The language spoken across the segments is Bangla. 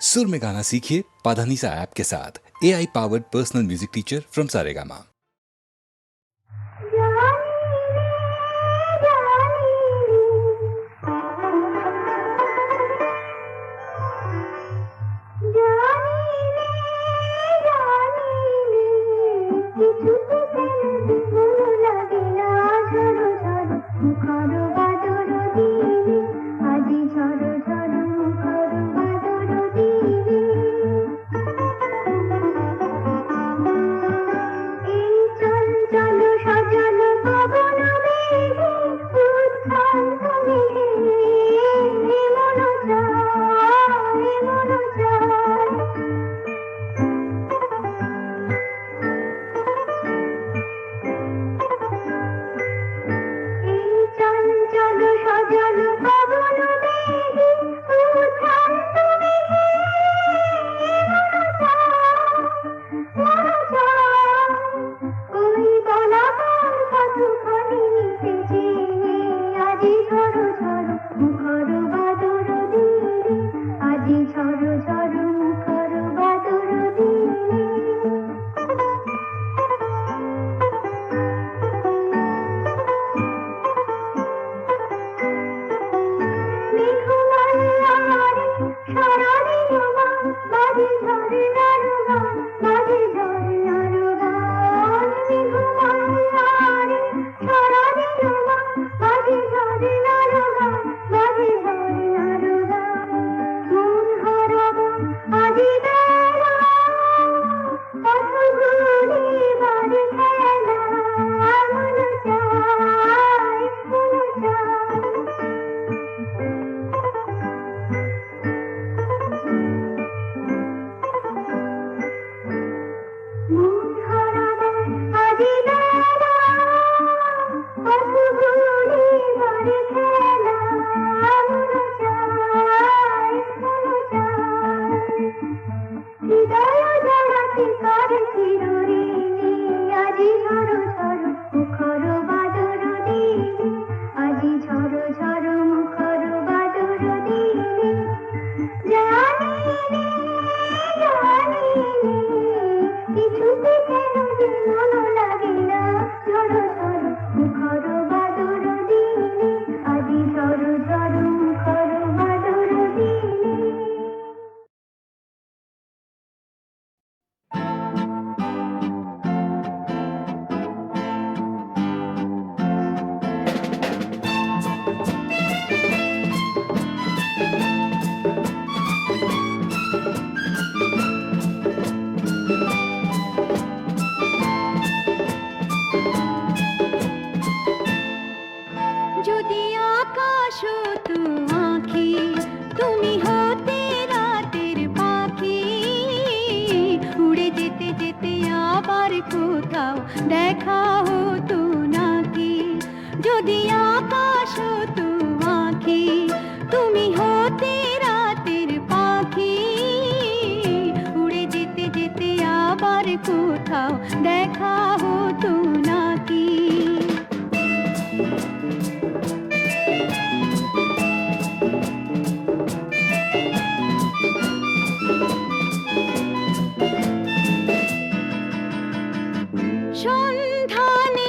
सुर में गाना सीखिए पाधानीसा ऐप के साथ। AI powered personal music teacher from Saregama. সন্ধানী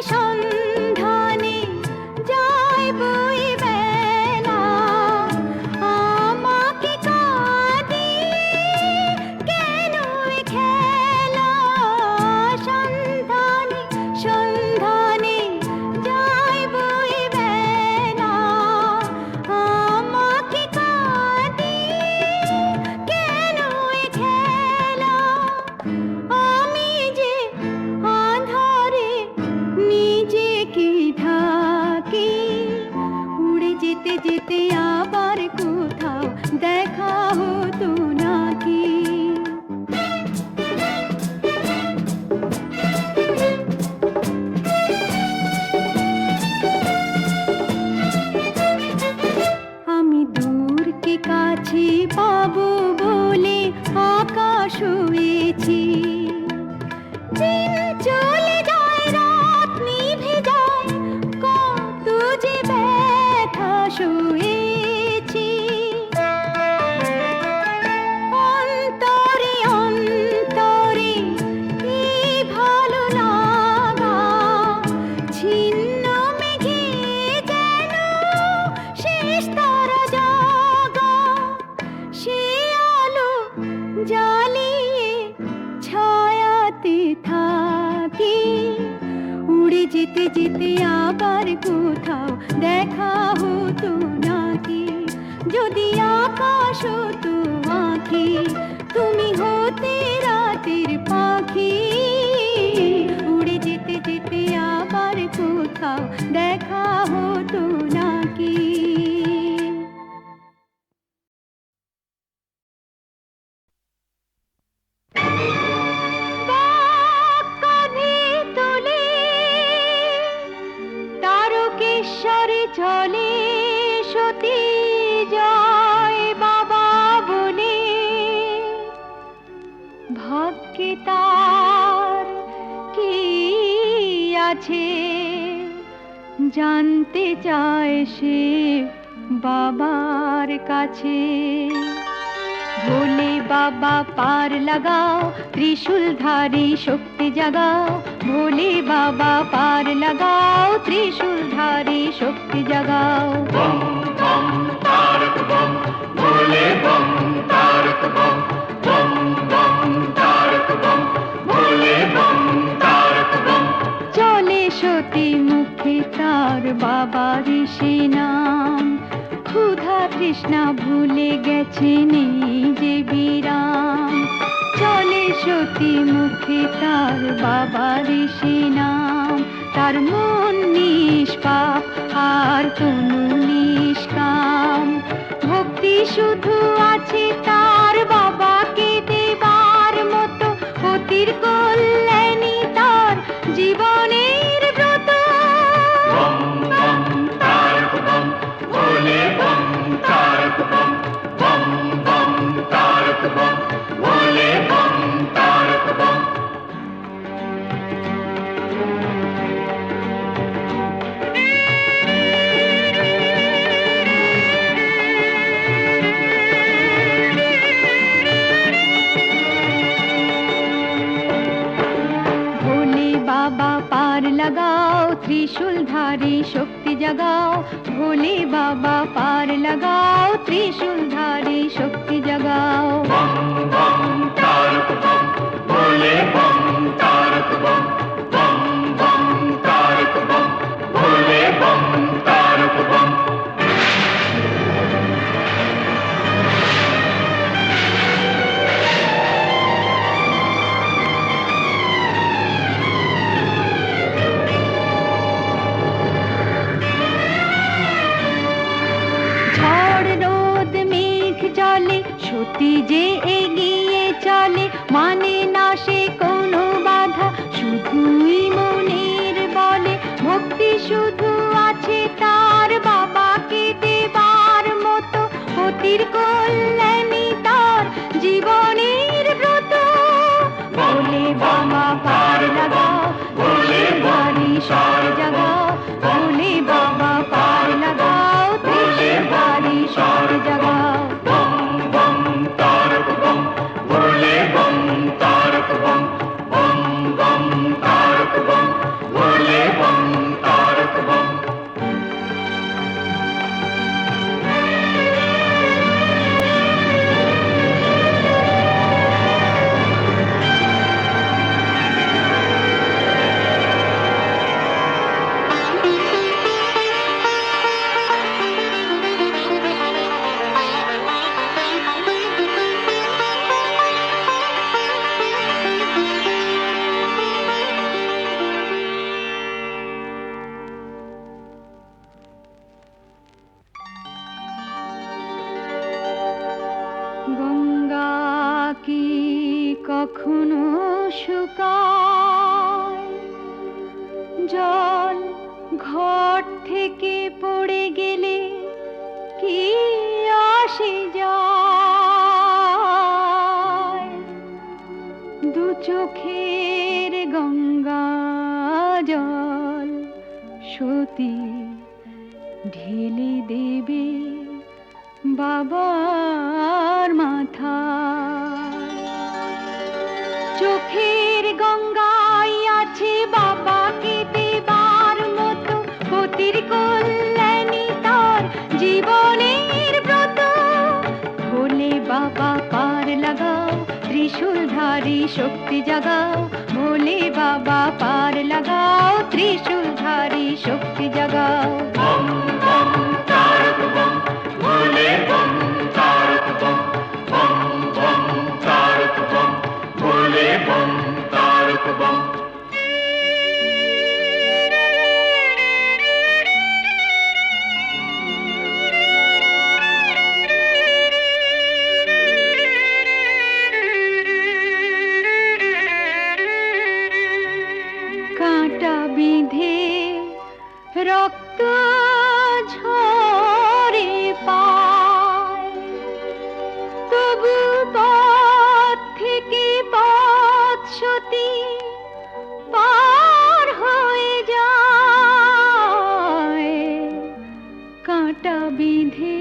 হাতে থাকি, উড়ে যেতে যেতে আবার কোথাও দেখা হতো নাকি। যদি আকাশ হতো আঁখি, তুমি হতে রাতের পাখি, উড়ে যেতে যেতে আবার কোথাও দেখা হতো নাকি। তারকেশ্বরে চলে সতী জয় বাবা বলে, ভাগ্যে তার কি আছে জানতে চায় সে বাবার কাছে। ভোলে বাবা পার লাগাও, ত্রিশূলধারী শক্তি জাগাও। ভোলে বাবা পার লাগাও, ত্রিশূলধারী শক্তি জাগাও। বম বম তারক বম, ভোলে বম তারক বম, বম বম তারক বম, ভোলে বম তারক বম। চলে সতী মুখে তার বাবার সে নাম, ক্ষুধা তৃষ্ণা ভুলে গেছে নেই যে বিরাম। চলে সতী মুখে তার বাবার সে নাম, তার মন নিষ্পাপ আর তনু নিষ্কাম। ভক্তি শুধু আছে তার বাবাকে দেবার মতো, পতির কল্যাণী তার জীবনের ব্রত। বম বম তারক বম, ভোলে বম তারক বম, বম বম তারক বম, ভোলে বম তারক বম। ভোলে বাবা পার লাগাও, ত্রিশূলধারী শক্তি জাগাও। ভোলে বাবা পার লাগাও, ত্রিশূলধারী শক্তি জাগাও। বম বম তারক বম, ভোলে বম তারক বম, বম বম তারক বম, ভোলে বম তারক বম। ঝড় রোদ মেঘ চলে, সতী যে এগিয়ে চলে, মানে না সে কোনো বাধা, শুধুই মনের বলে। ভক্তি শুধু আছে তার বাবাকে দেবার মতো, পতির কল্যাণী তার জীবনের ব্রত। ভোলে বাবা পার লাগাও, ভোলে বাড়ি সার জাগাও। ভোলে বাবা পার লাগাও, ভোলে বাড়ি সার জাগাও। বম বম তারক বম, ভোলে বম তারক বম, বম বম তারক বম, ভোলে বম তারক বম। গঙ্গা কি কখনো শুকায়? জল ঘট থেকে পড়ে গেলে কি আসে যায়? দু চোখের গঙ্গা জল সতী ঢেলে দেবে বাবার মাথায়। চোখের গঙ্গায় আছে বাবাকে দেবার মতো, পতির কল্যাণী তার জীবনের ব্রত। ভোলে বাবা পার লাগাও, ত্রিশূলধারী শক্তি জাগাও, ভোলে বাবা পার লাগাও, ত্রিশূলধারী শক্তি জাগাও। বম বম তারক বম, ভোলে বম তারক বম, বম বম তারক বম, ভোলে বম তারক বম। কাঁটা বিঁধে রক্ত ঝরে পায়, তবু পথ থেকে পথসতী পার হয়ে যায়। কাঁটা বিঁধে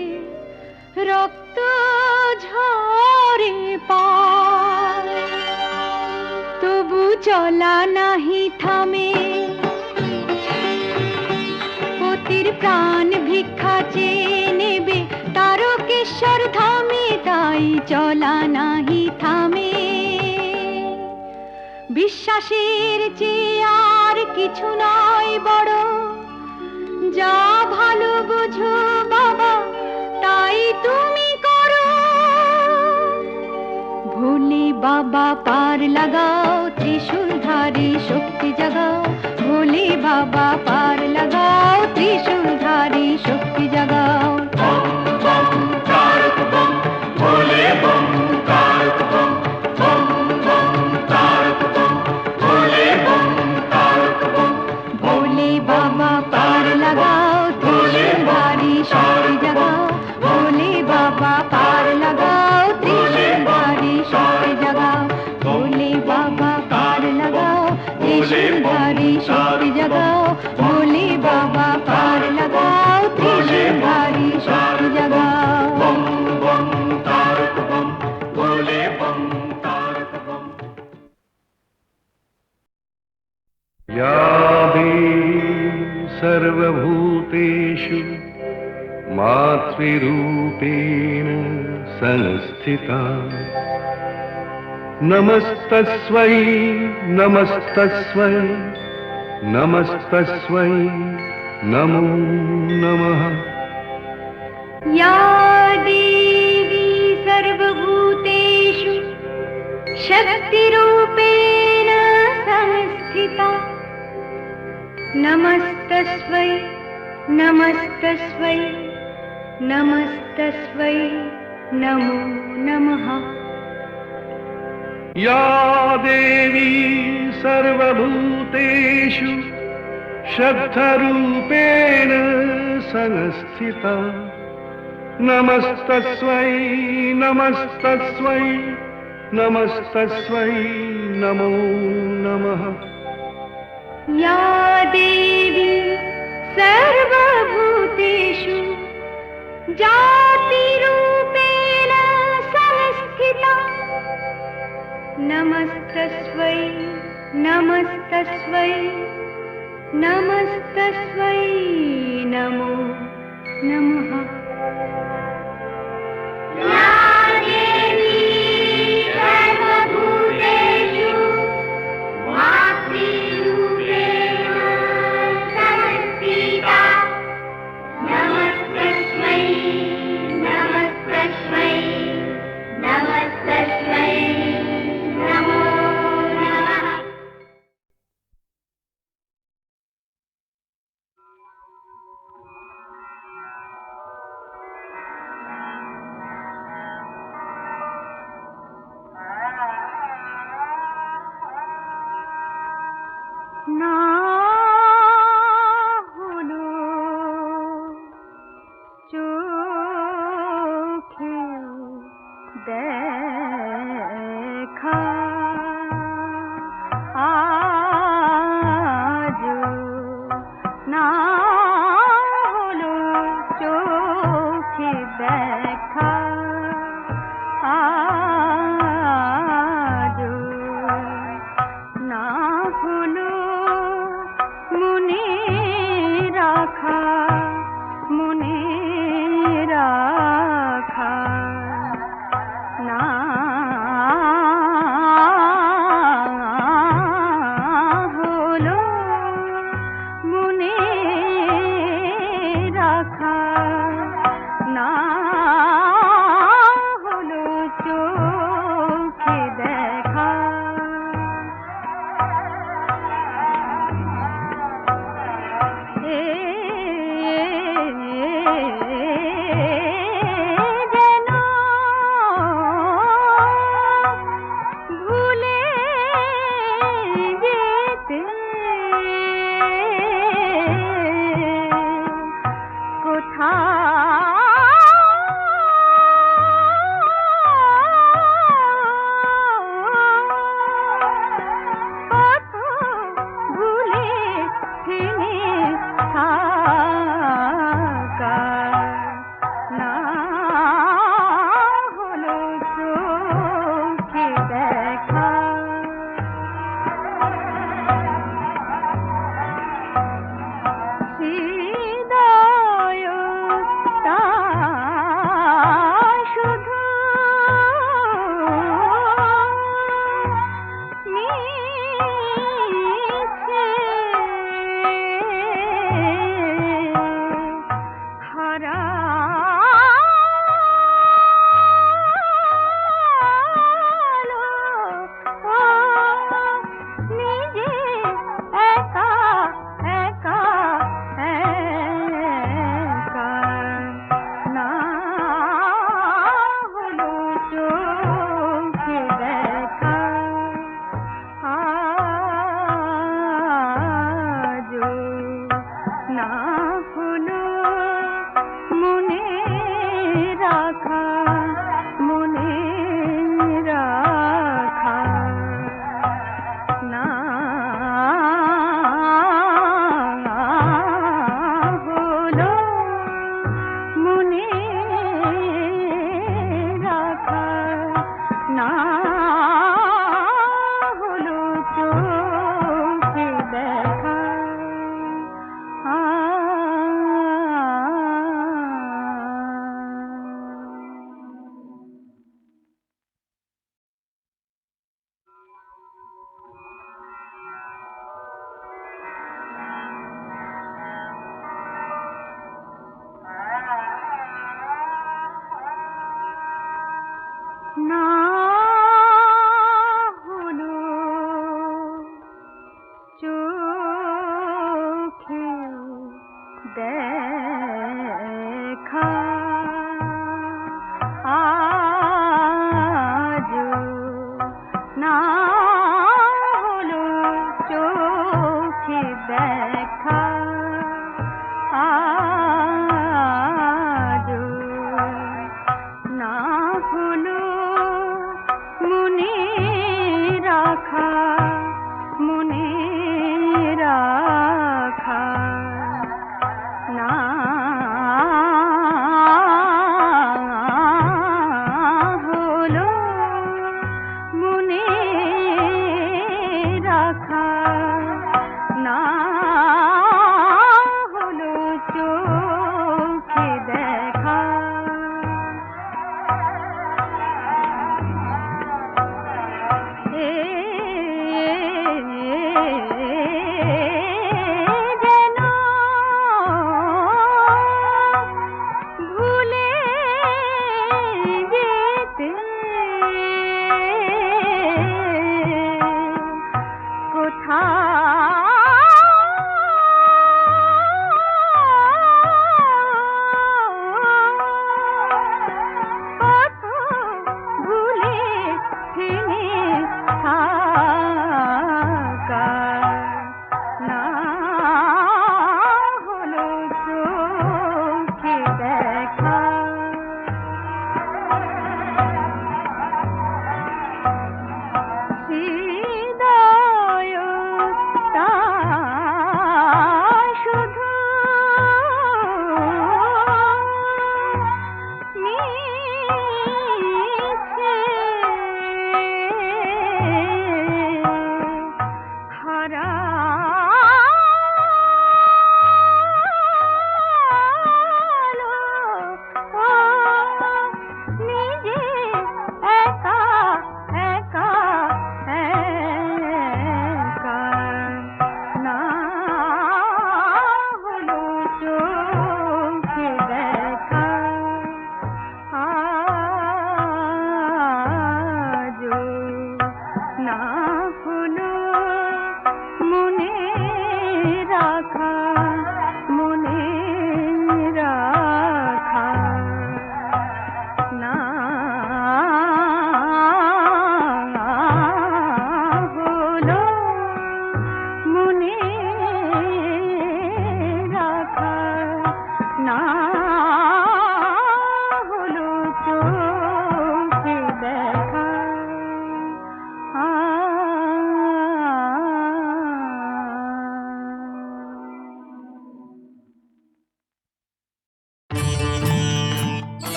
রক্ত ঝরে পায়, তবু চলা নাহি থামে, পতির প্রাণ ভিক্ষা চেয়ে নেবে তারকেশ্বর ধামে, তাই চলা নাহি থামে। বিশ্বাসের চেয়ে আর কিছু নয় বড়, যা ভালো বোঝো বাবা তাই তুমি করো। ভোলে বাবা পার লাগাও, ত্রিশূলধারী শক্তি জাগাও, ভোলে বাবা পার লাগাও, ত্রিশূলধারী শক্তি জাগাও। বম বম তারক বম, ভোলে বম তারক বম, বম বম তারক বম, ভোলে বম তারক বম। ভোলে বাবা পার লাগাও, ত্রিশূলধারী শক্তি জাগাও, ভোলে বাবা পার লাগাও, ত্রিশূলধারী শক্তি জাগাও, ভোলে বাবা পার লাগাও, ত্রিশূলধারী শক্তি জাগাও, ভোলে বাবা পার লাগাও, ত্রিশূলধারী শক্তি জাগাও। বম বম তারক বম, ভোলে বম তারক বম। या देवी सर्वभूतेषु मातृरूपेण संस्थिता, नमस्तस्यै नमस्तस्यै नमस्तस्यै नमो नमः। या देवी सर्वभूतेषु शक्तिरूपेण संस्थिता, नमस्तस्यै नमस्तस्यै नमस्तस्यै नमो नमः। या देवी सर्वभूतेषु श्रद्धरूपेण संस्थिता, नमस्तस्यै नमस्तस्यै नमस्तस्यै नमो नमः। या देवी सर्वभूतेषु जातिरूपेण संस्थिता, नमस्तस्यै नमस्तस्यै नमस्तस्यै नमो नमः। या देवी सर्वभूतेषु मातृरूपेण संस्थिता, नमस्तस्मै नमस्तस्मै नमस्तस्मै नमो नमः।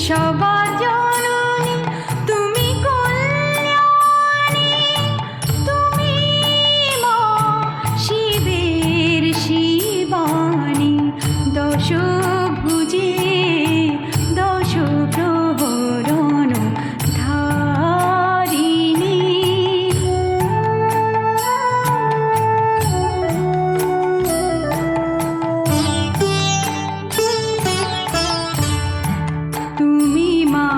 সবার জননী তুমি কল্যাণী, তুমি মা শিবের শিবানী, দশ ভুজে দশ প্রহরণ ধারিণী। তুমি মা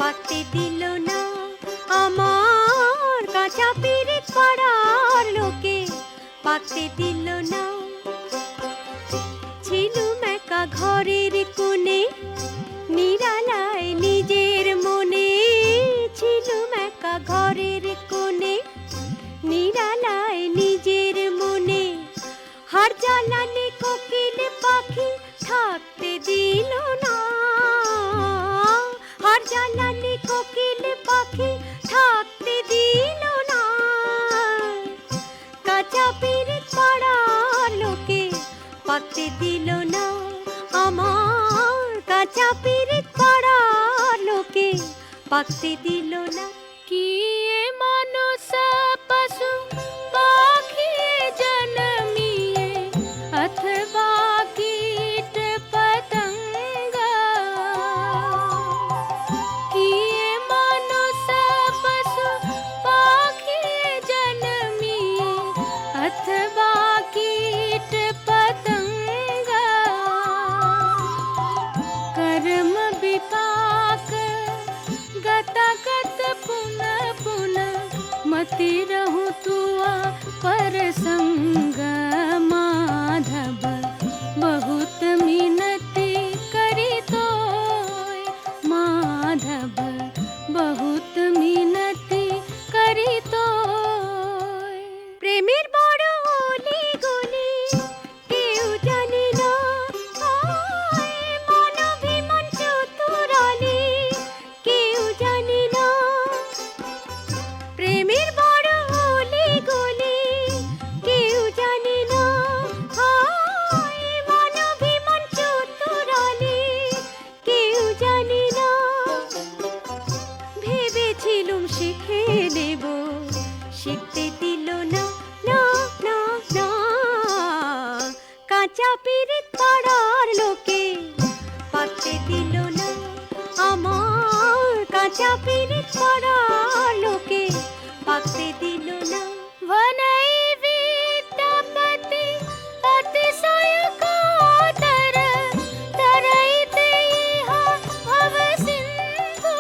পাকতে দিল না আমার কাঁচা পিরিত পাড়ার লোকে পাকতে দিল না ছিলুম একা ঘরের কোণে নিরালায় নিজের মনে ছিলুম একা ঘরের কোণে নিরালায় নিজের মনে হার জ্বালানি কোকিল পাখি থাকতে দিল না হার জ্বালানি কোকিল পাখি থাকতে দিল না কাঁচা পিরিত পাড়ার লোকে পাকতে দিল না আমার কাঁচা পিরিত পাড়ার লোকে পাকতে দিল না কি মানুষ পশু পাখি জন্মিয়ে अथवा कीट पतंग किए मनुष्य पशु पाखी जन्मिए अथवा कीट पतंग कर्म विपाक गतागत पुनः पुनः मति रहूं तुआ पर संग माधव बहुत मिनती करी तो माधव बहुत मिनती करी तो प्रेमेर बड़ ओली गुली केउ जाने ना मन विमन चतुराली केउ जाने ना प्रेमेर बड़ ओली गुली केउ जाने ना मन विमन चतुराली केउ जाने ना ভেবেছিলুম শিখে নেব শিখতে দিল না না না না কাঁচা পিরিত পাড়ার লোকে পাকতে দিল না আমার কাঁচা পিরিত পাড়ার লোকে পাকতে দিল না वनई विद्यापति अतिशय कातर तरैते इहा भव सिंधु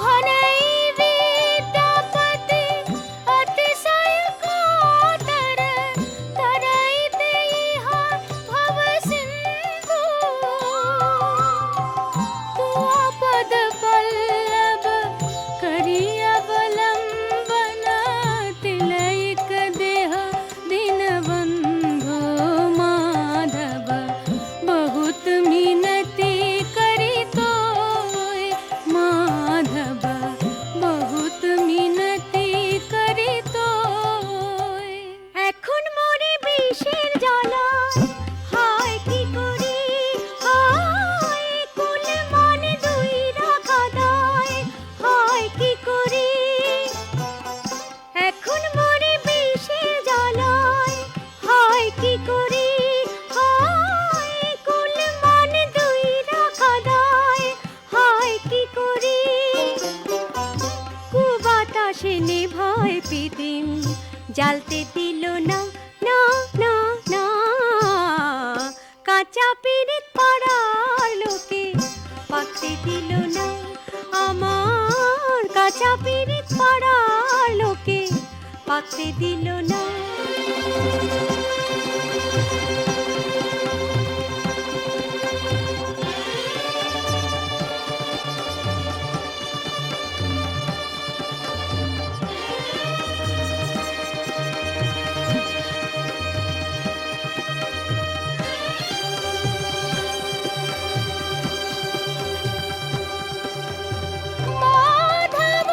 वनई विद्यापति अतिशय कातर तरैते इहा भव सिंधु तुआ पद पल्लव करी अवलंबन तिलैक देह दीनबंधो माधव बहुत मिनती करी तोय माधव बहुत मिनती करी तोय এখন মরে বিষের জ্বালায় হায় কি করি হায় কুল মন দুই রাখা দায় হায় কি করি এখন মরে বিষের জ্বালায় হায় কি করি হায় কুল মন দুই রাখা দায় হায় কি করি কুবাতাসে নেভায় পিদিম জ্বালতে দিল না না না না কাঁচা পিরিত পাড়ার লোকে পাকতে দিল না আমার কাঁচা পিরিত পাড়ার লোকে পাকতে দিল না মাধব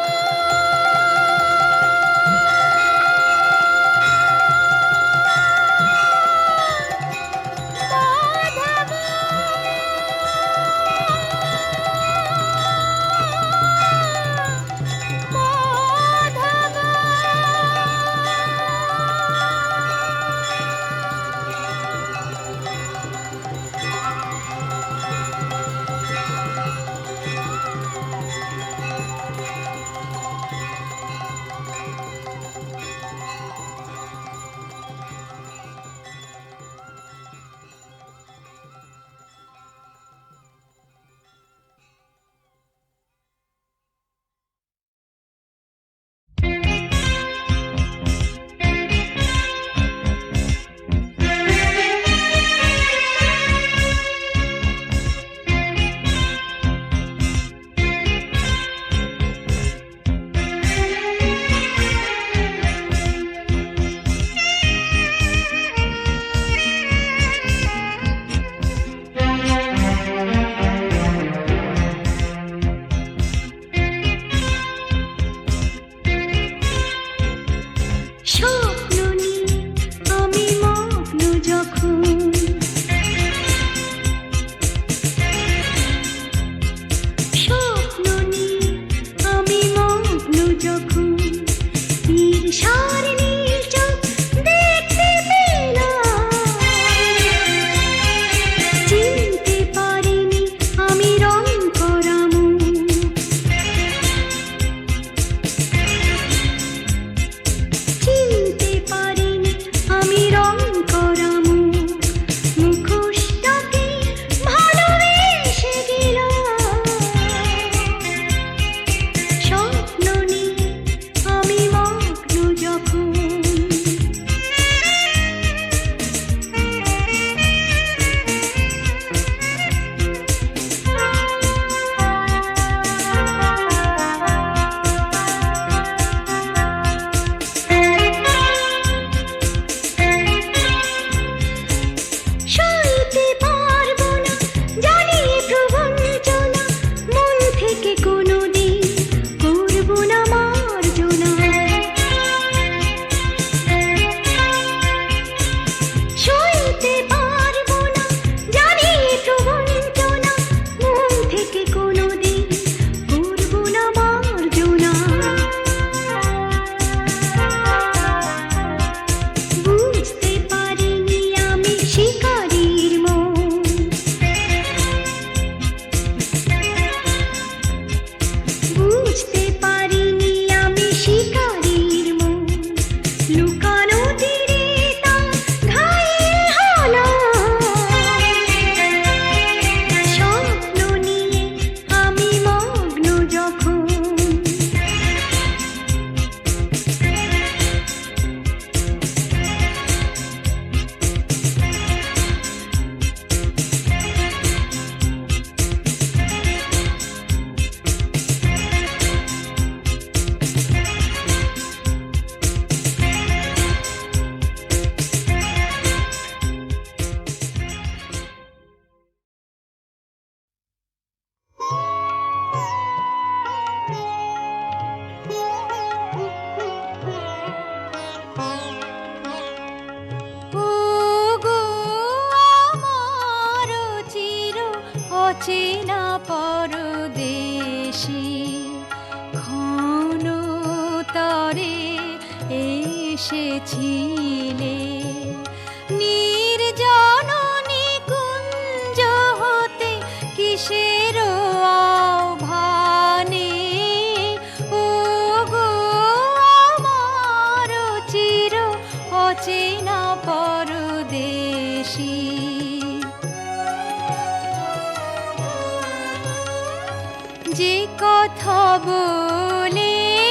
এসেছিলে নির্জন নিকুঞ্জ হতে কিসের আহ্বানে ও গো আমার চির অচেনা পরদেশী যে কথা বলেছিলে